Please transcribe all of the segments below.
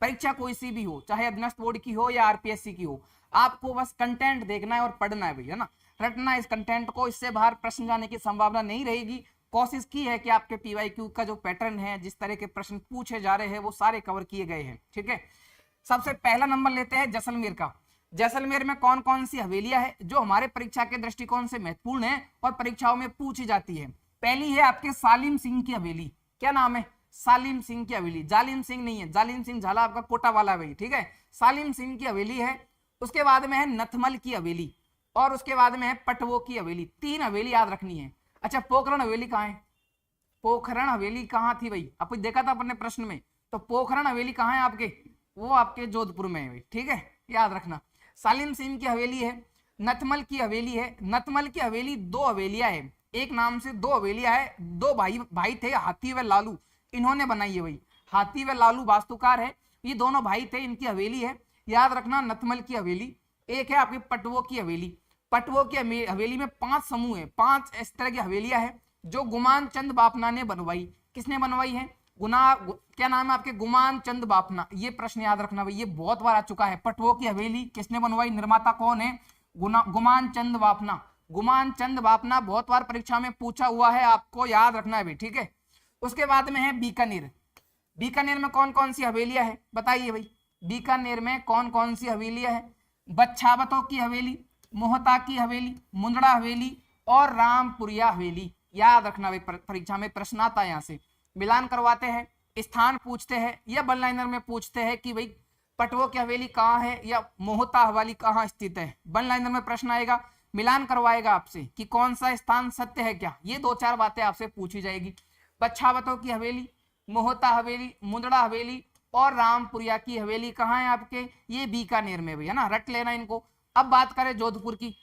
परीक्षा कोई सी भी हो, चाहे अधीनस्थ बोर्ड की हो या आरपीएससी की हो, आपको बस कंटेंट देखना है और पढ़ना है भैया ना, रटना इस कंटेंट को, इससे बाहर प्रश्न जाने की संभावना नहीं रहेगी। कोशिश की है कि आपके पीवाईक्यू का जो पैटर्न है, जिस तरह के प्रश्न पूछे जा रहे हैं वो सारे कवर किए गए हैं, ठीक है। सबसे पहला नंबर लेते हैं जैसलमेर का। जैसलमेर में कौन कौन सी हवेलियां हैं जो हमारे परीक्षा के दृष्टिकोण से महत्वपूर्ण है और परीक्षाओं में पूछी जाती है। पहली है आपके सालिम सिंह की हवेली, क्या नाम है, सालिम सिंह की हवेली, जालिम सिंह नहीं है, जालिम सिंह झाला आपका कोटा वाला भाई, ठीक है, सालिम सिंह की हवेली है। उसके बाद में है नथमल की हवेली और उसके बाद में है पटवो की हवेली, 3 हवेली याद रखनी है। अच्छा, पोखरण हवेली कहाँ है, पोखरण हवेली कहाँ थी भाई, आपको देखा था अपने प्रश्न में, तो पोखरण हवेली कहाँ है आपके, वो आपके जोधपुर में है भाई, ठीक है, याद रखना। सालिम सिंह की हवेली है, नथमल की हवेली है। नथमल की हवेली 2 हवेलियां है, एक नाम से 2 हवेलियां है, 2 भाई थे, हाथी व लालू, इन्होंने बनाई है भाई, हाथी व लालू वास्तुकार है, ये दोनों भाई थे, इनकी हवेली है, याद रखना नथमल की हवेली। एक है आपकी पटवो की हवेली, पटवो की हवेली में 5 समूह है, 5 इस तरह की हवेलियां हैं जो गुमान चंद बापना ने बनवाई। किसने बनवाई है, क्या नाम है आपके, गुमान चंद बापना, ये प्रश्न याद रखना भाई, ये बहुत बार आ चुका है। पटवो की हवेली किसने बनवाई, निर्माता कौन है, गुमान चंद बापना, गुमान चंद बापना, बहुत बार परीक्षा में पूछा हुआ है, आपको याद रखना है भाई, ठीक है। उसके बाद में है बीकानेर, बीकानेर में कौन कौन सी हवेलियां है बताइए भाई, बीकानेर में कौन कौन सी हवेलियां है, बच्छावतों की हवेली, मोहता की हवेली, मुंदड़ा हवेली और रामपुरिया हवेली, याद रखना भाई, परीक्षा में प्रश्न आता है यहाँ से। मिलान करवाते हैं, स्थान पूछते हैं या वन लाइनर में पूछते हैं कि भाई पटवो की हवेली कहाँ है या मोहता हवेली कहाँ स्थित है, वन लाइनर में प्रश्न आएगा, मिलान करवाएगा आपसे कि कौन सा स्थान सत्य है क्या, ये 2-4 बातें आपसे पूछी जाएगी। बच्छावतों की हवेली, मोहता हवेली, मुंदड़ा हवेली और रामपुरिया की हवेली कहाँ है आपके, ये बीकानेर में भैया ना, रट लेना इनको। अब बात करें जोधपुर की,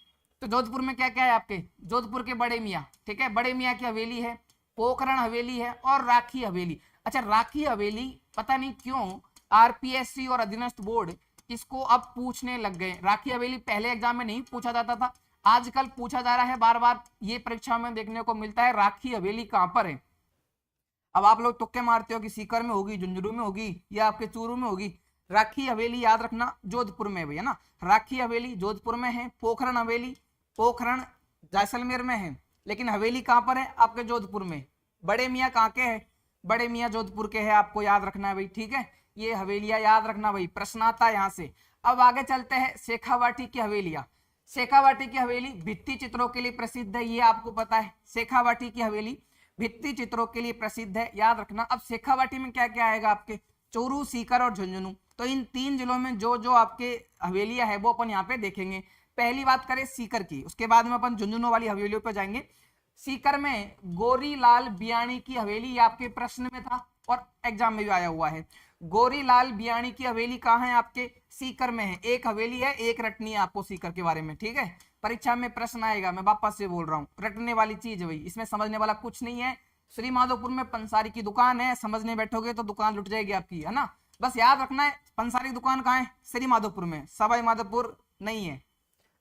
तो जोधपुर में क्या क्या है आपके, जोधपुर के बड़े मियाँ, ठीक है, बड़े मियाँ की हवेली है, पोखरण हवेली है और राखी हवेली। अच्छा, राखी हवेली पता नहीं क्यों आरपीएससी और अधीनस्थ बोर्ड इसको अब पूछने लग गए, राखी हवेली पहले एग्जाम में नहीं पूछा जाता था, आजकल पूछा जा रहा है बार बार, ये परीक्षा में देखने को मिलता है, राखी हवेली कहां पर है। अब आप लोग तुक्के मारते हो कि सीकर में होगी, झुंझुनू में होगी या आपके चूरू में होगी, राखी हवेली याद रखना जोधपुर में भैया ना, राखी हवेली जोधपुर में है। पोखरण हवेली, पोखरण जैसलमेर में है, लेकिन हवेली कहां पर है आपके जोधपुर में। बड़े मियाँ कहाँ के हैं, बड़े मियाँ जोधपुर के हैं, आपको याद रखना है भाई, ठीक है, ये हवेलियां याद रखना भाई, प्रश्न आता है यहाँ से। अब आगे चलते हैं, शेखावाटी की हवेलियां। शेखावाटी की हवेली भित्ति चित्रों के लिए प्रसिद्ध है, ये आपको पता है, शेखावाटी की हवेली भित्ति चित्रों के लिए प्रसिद्ध है, याद रखना। अब शेखावाटी में क्या क्या आएगा आपके, चोरू, सीकर और झुंझुनू, तो इन 3 जिलों में जो जो आपके हवेलियां है वो अपन यहाँ पे देखेंगे। पहली बात करें सीकर की, उसके बाद में अपन झुंझुनू वाली हवेलियों पर जाएंगे। सीकर में गोरीलाल बियाणी की हवेली, आपके प्रश्न में था और एग्जाम में भी आया हुआ है। गोरीलाल बियाणी की हवेली कहाँ है आपके, सीकर में है, एक हवेली है, एक रटनी है आपको सीकर के बारे में, ठीक है, परीक्षा में प्रश्न आएगा, मैं वापस से बोल रहा हूँ, रटने वाली चीज है भाई, इसमें समझने वाला कुछ नहीं है। श्री माधोपुर में पंसारी की दुकान है, समझने बैठोगे तो दुकान लुट जाएगी आपकी, है ना, बस याद रखना है। पंसारी दुकान कहाँ है, श्री माधोपुर में, सवाई माधोपुर नहीं है।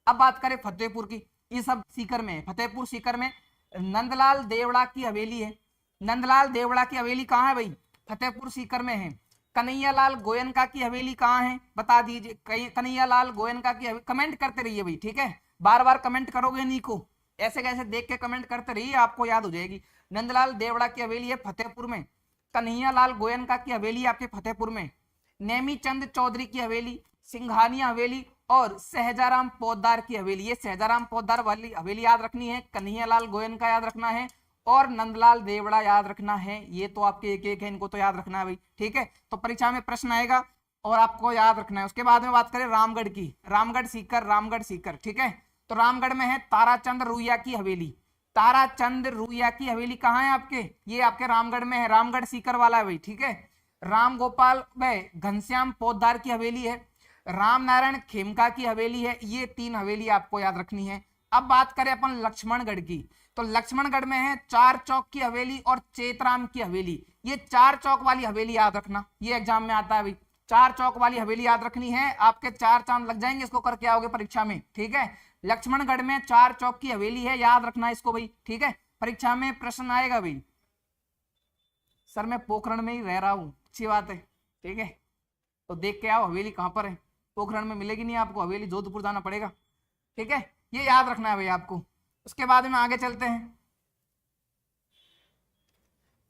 अब बात करें फतेहपुर की, ये सब सीकर में है, फतेहपुर सीकर में। नंदलाल देवड़ा की हवेली है, नंदलाल देवड़ा की हवेली कहाँ है भाई, फतेहपुर सीकर में है। कन्हैयालाल गोयनका की हवेली कहाँ है बता दीजिए, कन्हैयालाल गोयनका की कमेंट करते रहिए भाई, ठीक है, बार बार कमेंट करोगे नहीं को, ऐसे कैसे देख के कमेंट करते रहिए, आपको याद हो जाएगी। नंदलाल देवड़ा की हवेली है फतेहपुर में, कन्हैयालाल गोयनका की हवेली आपके फतेहपुर में। नेमी चंद चौधरी की हवेली, सिंघानिया हवेली और सहजाराम पोद्दार की हवेली, ये सहजाराम पोद्दार वाली हवेली याद रखनी है, कन्हैयालाल गोयनका याद रखना है और नंदलाल देवड़ा याद रखना है, ये तो आपके एक एक है, इनको तो याद रखना है भाई, ठीक है, तो परीक्षा में प्रश्न आएगा और आपको याद रखना है। उसके बाद में बात करें रामगढ़ की, रामगढ़ सीकर, रामगढ़ सीकर, ठीक है, तो रामगढ़ में है ताराचंद रुइया की हवेली, ताराचंद रुइया की हवेली कहाँ है आपके, ये आपके रामगढ़ में है, रामगढ़ सीकर वाला है भाई, ठीक है। राम गोपाल घनश्याम पोद्दार की हवेली है, राम नारायण खेमका की हवेली है, ये 3 हवेली आपको याद रखनी है। अब बात करें अपन लक्ष्मणगढ़ की, तो लक्ष्मणगढ़ में है चार चौक की हवेली और चेतराम की हवेली, ये 4 चौक वाली हवेली याद रखना, ये एग्जाम में आता है भाई, 4 चौक वाली हवेली याद रखनी है, आपके 4 चांद लग जाएंगे इसको करके आओगे परीक्षा में, ठीक है। लक्ष्मणगढ़ में 4 चौक की हवेली है, याद रखना इसको भाई, ठीक है, परीक्षा में प्रश्न आएगा भाई। सर मैं पोखरण में ही रह रहा हूँ, अच्छी बात है, ठीक है, तो देख के आओ हवेली कहाँ पर है, पोखरण में मिलेगी नहीं आपको, हवेली जोधपुर जाना पड़ेगा। ठीक है, ये याद रखना है भाई आपको। उसके बाद में आगे चलते हैं,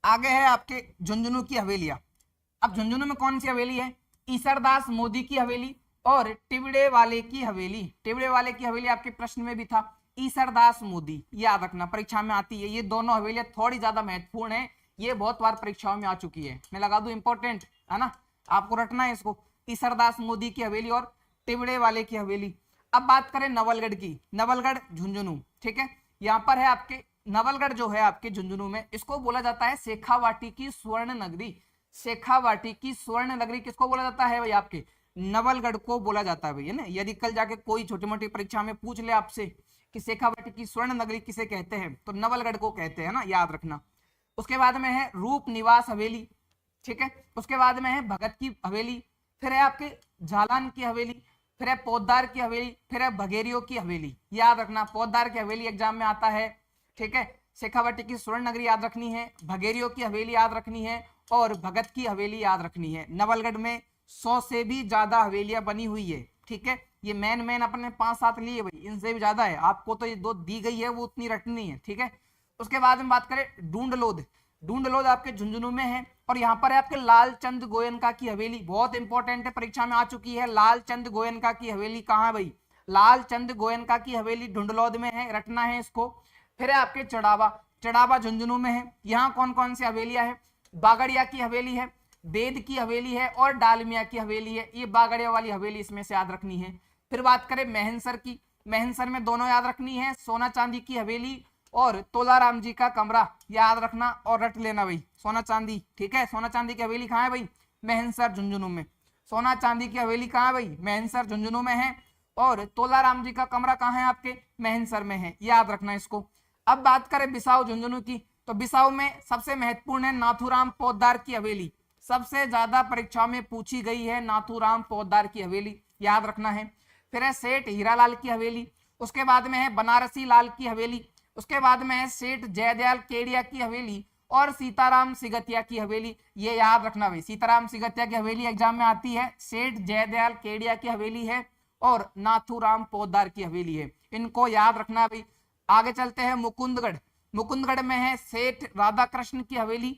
आगे है आपके झुंझुनू की हवेलियां। अब झुंझुनू में कौन सी हवेली है, ईसरदास मोदी की हवेली और टिबड़े वाले की हवेली। टिबड़े वाले की हवेली आपके प्रश्न में भी था, ईसरदास मोदी, याद रखना परीक्षा में आती है। ये दोनों हवेलियां थोड़ी ज्यादा महत्वपूर्ण है, ये बहुत बार परीक्षाओं में आ चुकी है, मैं लगा दूं इंपॉर्टेंट है ना, आपको रटना है इसको, ईसरदास मोदी की हवेली और टिबड़े वाले की हवेली। अब बात करें नवलगढ़ की, नवलगढ़ झुंझुनू, ठीक है, यहाँ पर है आपके नवलगढ़ जो है आपके झुंझुनू में, इसको बोला जाता है शेखावाटी की स्वर्ण नगरी। शेखावाटी की स्वर्ण नगरी किसको बोला जाता है भाई, आपके नवलगढ़ को बोला जाता है भाई, है ना। यदि कल जाके कोई छोटी मोटी परीक्षा में पूछ ले आपसे कि शेखावाटी की स्वर्ण नगरी किसे कहते हैं, तो नवलगढ़ को कहते हैं ना, याद रखना। उसके बाद में है रूप निवास हवेली, ठीक है, उसके बाद में है भगत की हवेली, फिर है आपके झालान की हवेली, फिर है पोद्दार की हवेली, फिर है भगेरियों की हवेली, याद रखना। पोद्दार की हवेली एग्जाम में आता है, ठीक है, शेखावाटी की स्वर्ण नगरी याद रखनी है, भगेरियों की हवेली याद रखनी है और भगत की हवेली याद रखनी है। नवलगढ़ में 100 से भी ज्यादा हवेलियां बनी हुई है, ठीक है, ये मैन अपने 5-7 लिए भाई, इनसे भी ज्यादा है, आपको तो ये 2 दी गई है वो उतनी रटनी है, ठीक है। उसके बाद में बात करें डूंडलोद, डूंडलोद आपके झुंझुनू में है और यहाँ पर है आपके लालचंद गोयनका की हवेली, बहुत इंपॉर्टेंट है, परीक्षा में आ चुकी है। लालचंद गोयनका की हवेली कहाँ है भाई, लालचंद गोयनका की हवेली ढूंढलोद में है, रटना है इसको। फिर है आपके चढ़ावा, चढ़ावा झुंझुनू में है। यहाँ कौन कौन सी हवेलियां है, बागड़िया की हवेली है, बेद की हवेली है और डालमिया की हवेली है, ये बागड़िया वाली हवेली इसमें से याद रखनी है। फिर बात करें मेहनसर की, मेहनसर में दोनों याद रखनी है, सोना चांदी की हवेली और तोलाराम जी का कमरा, याद रखना और रट लेना भाई, सोना चांदी, ठीक है। सोना चांदी की हवेली कहाँ है भाई, मेहनसर झुंझुनू में। सोना चांदी की हवेली कहाँ है भाई, मेहनसर झुंझुनू में है और तोलाराम जी का कमरा कहाँ है आपके, मेहनसर में है, याद रखना इसको। अब बात करें बिसाऊ झुंझुनू की, तो बिसाऊ में सबसे महत्वपूर्ण है नाथूराम पोद्दार की हवेली, सबसे ज्यादा परीक्षा में पूछी गई है नाथूराम पोद्दार की हवेली, याद रखना है। फिर है सेठ हीरालाल की हवेली, उसके बाद में है बनारसी लाल की हवेली, उसके बाद में है सेठ जयदयाल केडिया की हवेली और सीताराम सिगतिया की हवेली, ये याद रखना भाई। सीताराम सिगतिया की हवेली एग्जाम में आती है, सेठ जयदयाल केडिया की हवेली है और नाथूराम पोद्दार की हवेली है, इनको याद रखना भाई। आगे चलते हैं मुकुंदगढ़, मुकुंदगढ़ में है सेठ राधा कृष्ण की हवेली,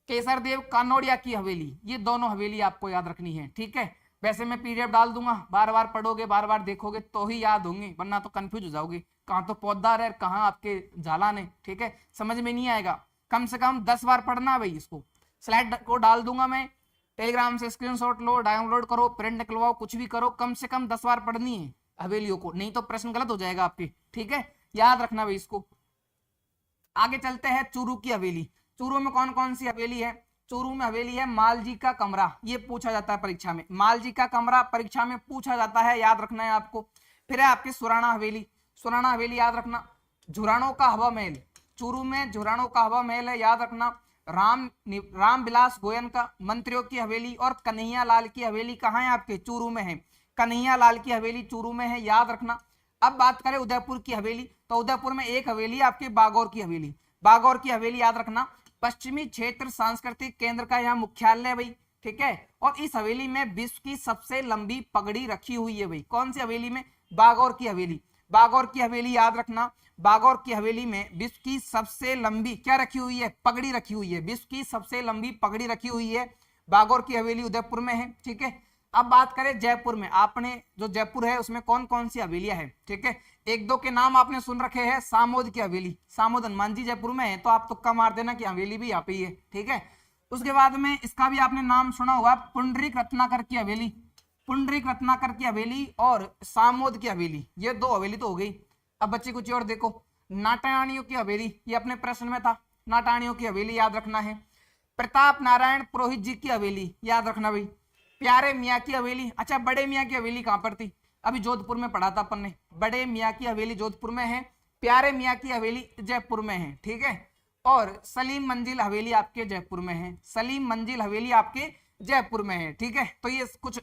केसरदेव कानोड़िया की हवेली, ये दोनों हवेली आपको याद रखनी है, ठीक है। वैसे मैं पीडीएफ डाल दूंगा, बार बार पढ़ोगे बार बार देखोगे तो ही याद होंगे, वरना तो कंफ्यूज हो जाओगे, कहाँ तो पोद्दार है कहाँ आपके झालान है, ठीक है, समझ में नहीं आएगा। कम से कम 10 बार पढ़ना भाई इसको। स्लाइड को डाल दूंगा मैं, टेलीग्राम से स्क्रीनशॉट लो, डाउनलोड करो, प्रिंट निकलवाओ, कुछ भी करो, कम से कम 10 बार पढ़नी है हवेलियों को, नहीं तो प्रश्न गलत हो जाएगा आपके, ठीक है, याद रखना भाई इसको। आगे चलते हैं चूरू की हवेली, चूरू में कौन कौन सी हवेली है, चूरू में हवेली है मालजी का कमरा, ये पूछा जाता है परीक्षा में, मालजी का कमरा परीक्षा में पूछा जाता है, याद रखना है आपको। फिर है आपकी सुराणा हवेली, सुराणा हवेली याद रखना। झुराणों का हवा महल, चूरू में झुराणों का हवा महल है, याद रखना। राम विलास गोयनका मंत्रियों की हवेली और कन्हैया लाल की हवेली कहाँ है आपके, चूरू में है, कन्हैया लाल की हवेली चूरू में है, याद रखना। अब बात करें उदयपुर की हवेली, तो उदयपुर में एक हवेली आपकी बागौर की हवेली, बागौर की हवेली याद रखना। पश्चिमी क्षेत्र सांस्कृतिक केंद्र का यहाँ मुख्यालय है भाई, ठीक है, और इस हवेली में विश्व की सबसे लंबी पगड़ी रखी हुई है भाई, कौन सी हवेली में, बागौर की हवेली, बागौर की हवेली याद रखना। बागौर की हवेली में विश्व की सबसे लंबी क्या रखी हुई है, पगड़ी रखी हुई है, विश्व की सबसे लंबी पगड़ी रखी हुई है, बागौर की हवेली उदयपुर में है, ठीक है। अब बात करें जयपुर में, आपने जो जयपुर है उसमें कौन कौन सी हवेलियां हैं, ठीक है, एक दो के नाम आपने सुन रखे हैं, सामोद की हवेली, सामोद हनुमान जी जयपुर में है, तो आप तुक्का मार देना कि हवेली भी यहाँ पे ही है, ठीक है। उसके बाद में इसका भी आपने नाम सुना होगा, पुंडरीक रत्नाकर की हवेली, पुंडरीक रत्नाकर की हवेली और सामोद की हवेली, ये 2 हवेली तो हो गई। अब बच्चे कुछ और देखो, नाटाणियों की हवेली, ये अपने प्रश्न में था, नाटाणियों की हवेली याद रखना है। प्रताप नारायण पुरोहित जी की हवेली याद रखना भाई। प्यारे मियाँ की हवेली, अच्छा बड़े मियाँ की हवेली कहाँ पर थी, अभी जोधपुर में पढ़ा था अपन ने, बड़े मियाँ की हवेली जोधपुर में है, प्यारे मियाँ की हवेली जयपुर में है, ठीक है, और सलीम मंजिल हवेली आपके जयपुर में है, सलीम मंजिल हवेली आपके जयपुर में है, ठीक है। तो ये कुछ